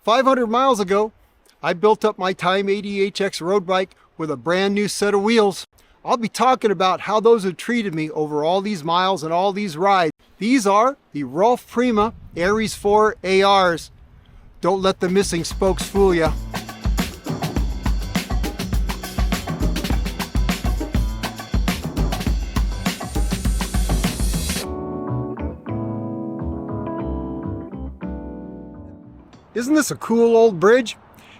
500 miles ago, I built up my Time ADHX road bike with a brand new set of wheels. I'll be talking about how those have treated me over all these miles and all these rides. These are the Rolf Prima Ares 4 ARs. Don't let the missing spokes fool you. Isn't this a cool old bridge?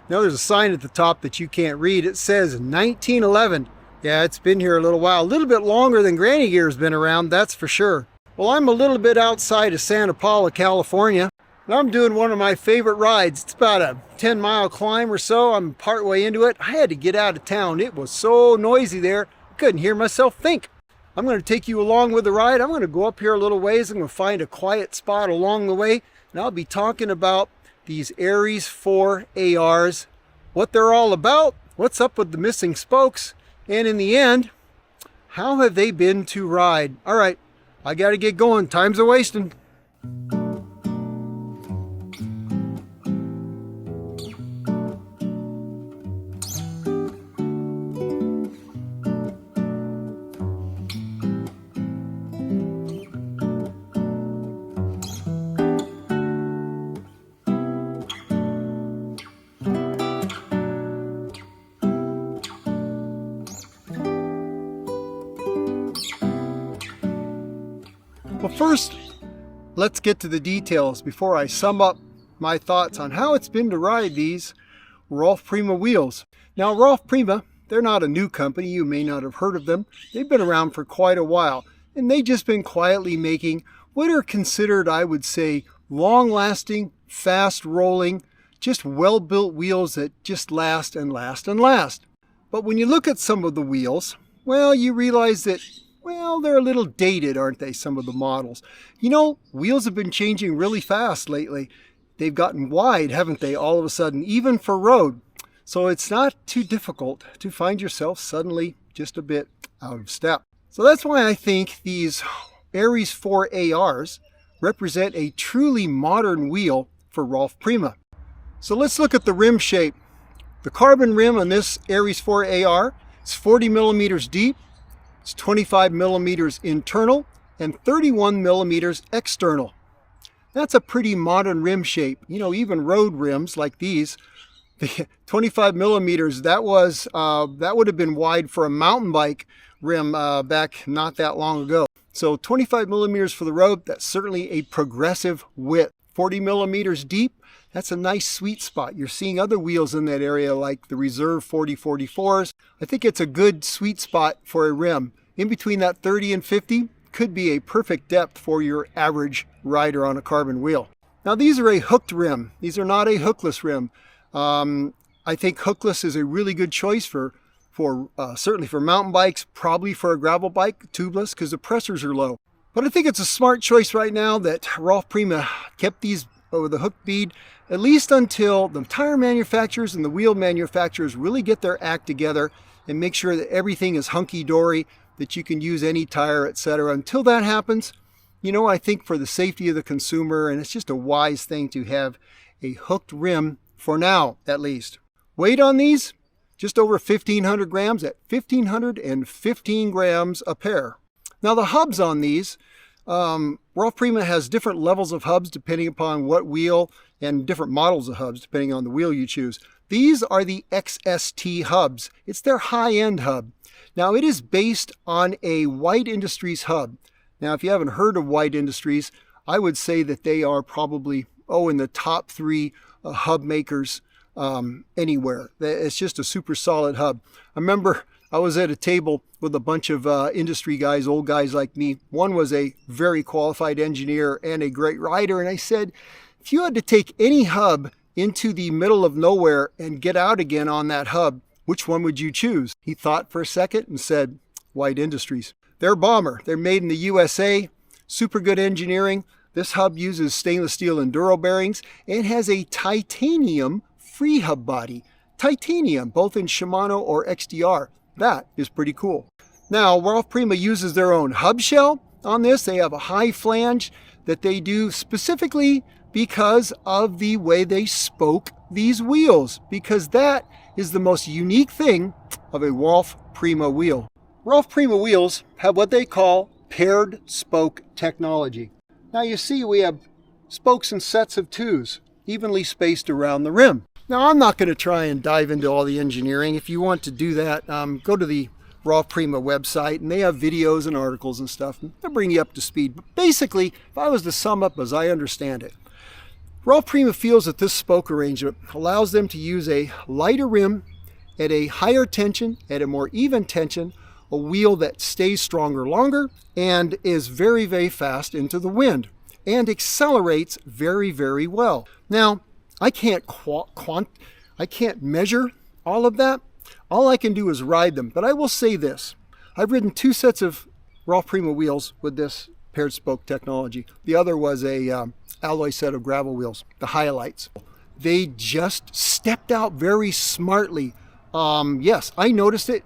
Now there's a sign at the top that you can't read. It says 1911. Yeah, it's been here a little while. A little bit longer than Granny Gear's been around, that's for sure. Well, I'm a little bit outside of Santa Paula, California. And I'm doing one of my favorite rides. It's about a 10-mile climb or so. I'm partway into it. I had to get out of town. It was so noisy there, I couldn't hear myself think. I'm going to take you along with the ride. I'm going to go up here a little ways. I'm going to find a quiet spot along the way. And I'll be talking about these Ares 4 ARs, what they're all about, what's up with the missing spokes, and in the end, how have they been to ride? All right, I got to get going. Time's a-wasting. Well, first, let's get to the details before I sum up my thoughts on how it's been to ride these Rolf Prima wheels. Now, Rolf Prima, they're not a new company. You may not have heard of them. They've been around for quite a while, and they've just been quietly making what are considered, I would say, long-lasting, fast-rolling, just well-built wheels that just last and last and last. But when you look at some of the wheels, well, you realize that well, they're a little dated, aren't they, some of the models? You know, wheels have been changing really fast lately. They've gotten wide, haven't they, all of a sudden, even for road. So it's not too difficult to find yourself suddenly just a bit out of step. So that's why I think these Ares 4 ARs represent a truly modern wheel for Rolf Prima. So let's look at the rim shape. The carbon rim on this Ares 4 AR is 40 millimeters deep. It's 25 millimeters internal and 31 millimeters external. That's a pretty modern rim shape. You know, even road rims like these, the 25 millimeters, that would have been wide for a mountain bike rim back not that long ago. So 25 millimeters for the road, that's certainly a progressive width. 40 millimeters deep, that's a nice sweet spot. You're seeing other wheels in that area like the Reserve 4044s. I think it's a good sweet spot for a rim. In between that 30 and 50 could be a perfect depth for your average rider on a carbon wheel. Now these are a hooked rim. These are not a hookless rim. I think hookless is a really good choice for certainly for mountain bikes, probably for a gravel bike, tubeless, because the pressures are low. But I think it's a smart choice right now that Rolf Prima kept these over the hook bead, at least until the tire manufacturers and the wheel manufacturers really get their act together and make sure that everything is hunky-dory, that you can use any tire, etc. Until that happens, you know, I think for the safety of the consumer, and it's just a wise thing to have a hooked rim for now, at least. Weight on these, just over 1,500 grams at 1,515 grams a pair. Now the hubs on these, Rolf Prima has different levels of hubs depending upon what wheel and different models of hubs depending on the wheel you choose. These are the XST hubs. It's their high-end hub. Now it is based on a White Industries hub. Now if you haven't heard of White Industries, I would say that they are probably, in the top 3 hub makers anywhere. It's just a super solid hub. I remember I was at a table with a bunch of industry guys, old guys like me. One was a very qualified engineer and a great rider. And I said, if you had to take any hub into the middle of nowhere and get out again on that hub, which one would you choose? He thought for a second and said, White Industries. They're a bomber. They're made in the USA, super good engineering. This hub uses stainless steel enduro bearings and has a titanium free hub body. Titanium, both in Shimano or XDR. That is pretty cool. Now, Rolf Prima uses their own hub shell on this. They have a high flange that they do specifically because of the way they spoke these wheels, because that is the most unique thing of a Rolf Prima wheel. Rolf Prima wheels have what they call paired spoke technology. Now you see we have spokes in sets of twos, evenly spaced around the rim. Now I'm not going to try and dive into all the engineering. If you want to do that, go to the Rolf Prima website, and they have videos and articles and stuff. They'll bring you up to speed. But basically, if I was to sum up as I understand it, Rolf Prima feels that this spoke arrangement allows them to use a lighter rim at a higher tension, at a more even tension, a wheel that stays stronger longer and is very, very fast into the wind and accelerates very, very well. Now, I can't measure all of that. All I can do is ride them. But I will say this. I've ridden 2 sets of Rolf Prima wheels with this paired spoke technology. The other was a alloy set of gravel wheels, the highlights. They just stepped out very smartly. Yes, I noticed it.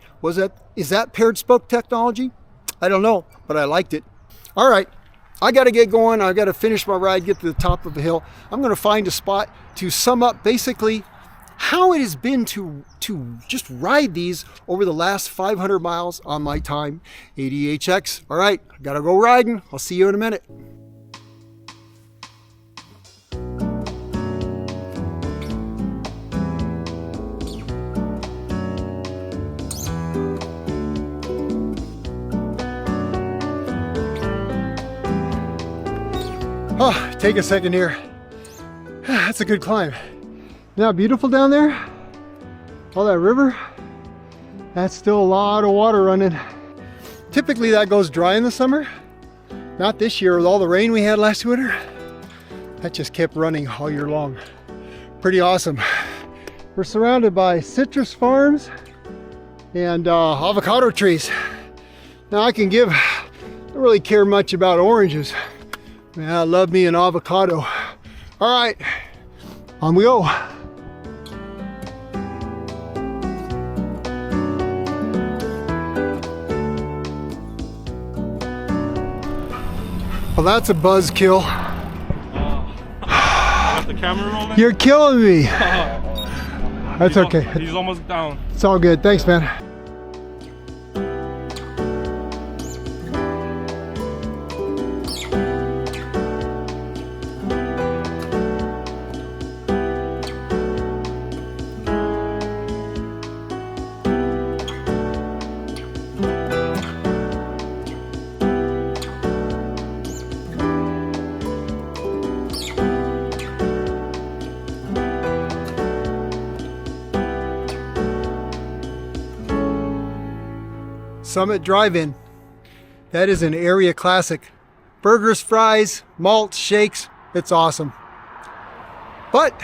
Is that paired spoke technology? I don't know, but I liked it. All right, I got to get going. I got to finish my ride, get to the top of the hill. I'm going to find a spot to sum up basically how it has been to just ride these over the last 500 miles on my Time ADHX. All right, I got to go riding. I'll see you in a minute. Oh, take a second here. That's a good climb. Isn't that beautiful down there? All that river. That's still a lot of water running. Typically that goes dry in the summer. Not this year with all the rain we had last winter. That just kept running all year long. Pretty awesome. We're surrounded by citrus farms and avocado trees. Now I don't really care much about oranges. Yeah, I love me an avocado. All right, on we go. Well, that's a buzzkill. Got the camera rolling? You're killing me. That's okay. He's almost down. It's all good. Thanks, man. Summit Drive-In. That is an area classic. Burgers, fries, malt, shakes. It's awesome. But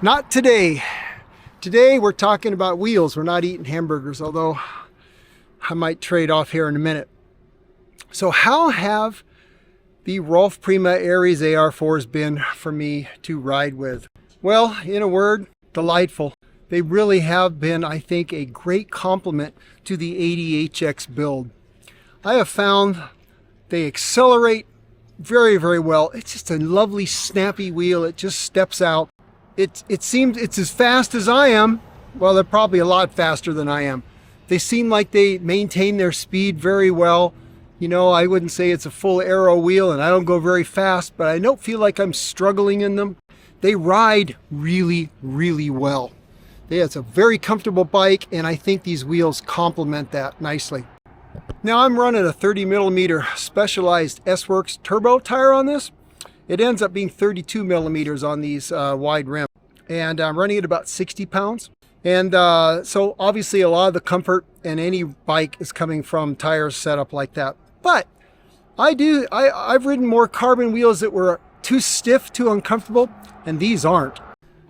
not today. Today we're talking about wheels. We're not eating hamburgers, although I might trade off here in a minute. So how have the Rolf Prima Ares AR4s been for me to ride with? Well, in a word, delightful. They really have been, I think, a great complement to the ADHX build. I have found they accelerate very, very well. It's just a lovely, snappy wheel. It just steps out. It seems it's as fast as I am. Well, they're probably a lot faster than I am. They seem like they maintain their speed very well. You know, I wouldn't say it's a full aero wheel, and I don't go very fast, but I don't feel like I'm struggling in them. They ride really, really well. It's a very comfortable bike, and I think these wheels complement that nicely. Now I'm running a 30 millimeter Specialized S-Works turbo tire on this. It ends up being 32 millimeters on these wide rims, and I'm running at about 60 pounds. And so obviously a lot of the comfort in any bike is coming from tires set up like that. But I've ridden more carbon wheels that were too stiff, too uncomfortable, and these aren't.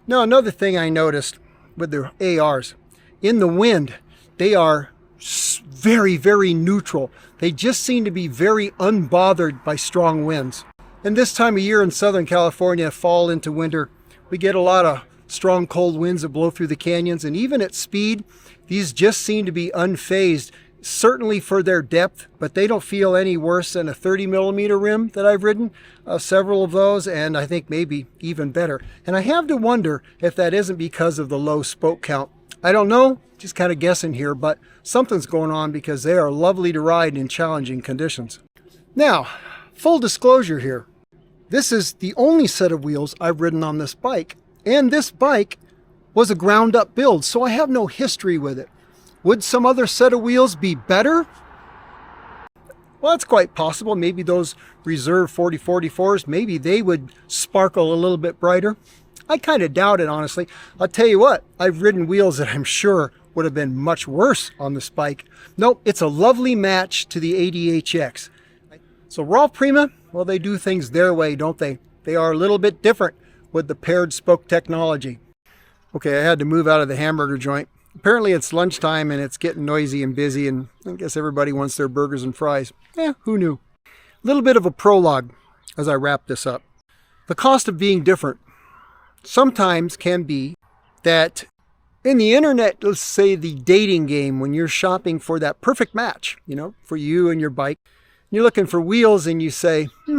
Now another thing I noticed with the ARs, in the wind, they are very, very neutral. They just seem to be very unbothered by strong winds. And this time of year in Southern California, fall into winter, we get a lot of strong cold winds that blow through the canyons, and even at speed, these just seem to be unfazed certainly for their depth, but they don't feel any worse than a 30mm rim that I've ridden, several of those, and I think maybe even better. And I have to wonder if that isn't because of the low spoke count. I don't know, just kind of guessing here, but something's going on because they are lovely to ride in challenging conditions. Now, full disclosure here. This is the only set of wheels I've ridden on this bike, and this bike was a ground-up build, so I have no history with it. Would some other set of wheels be better? Well, that's quite possible. Maybe those Reserve 4044s, maybe they would sparkle a little bit brighter. I kind of doubt it, honestly. I'll tell you what, I've ridden wheels that I'm sure would have been much worse on this bike. Nope, it's a lovely match to the ADHX. So Rolf Prima, well, they do things their way, don't they? They are a little bit different with the paired spoke technology. Okay, I had to move out of the hamburger joint. Apparently it's lunchtime and it's getting noisy and busy, and I guess everybody wants their burgers and fries. Who knew? A little bit of a prologue as I wrap this up. The cost of being different sometimes can be that in the internet, let's say the dating game, when you're shopping for that perfect match, for you and your bike, you're looking for wheels and you say, I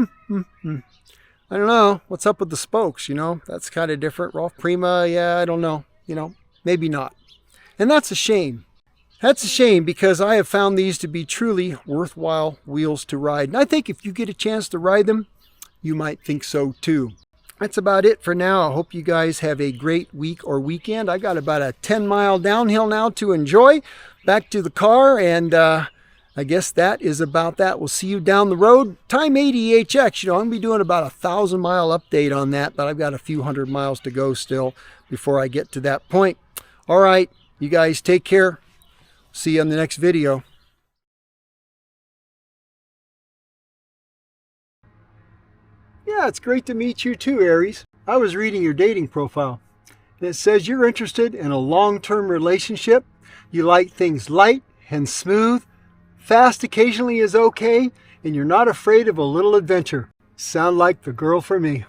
don't know, what's up with the spokes, that's kind of different. Rolf Prima, yeah, I don't know, maybe not. And that's a shame. That's a shame because I have found these to be truly worthwhile wheels to ride. And I think if you get a chance to ride them, you might think so too. That's about it for now. I hope you guys have a great week or weekend. I got about a 10-mile downhill now to enjoy. Back to the car, and I guess that is about that. We'll see you down the road. Time ADHX, I'm going to be doing about a 1,000-mile update on that, but I've got a few hundred miles to go still before I get to that point. All right, you guys take care. See you on the next video. Yeah, it's great to meet you too, Aries. I was reading your dating profile, and it says you're interested in a long-term relationship. You like things light and smooth. Fast occasionally is okay, and you're not afraid of a little adventure. Sound like the girl for me.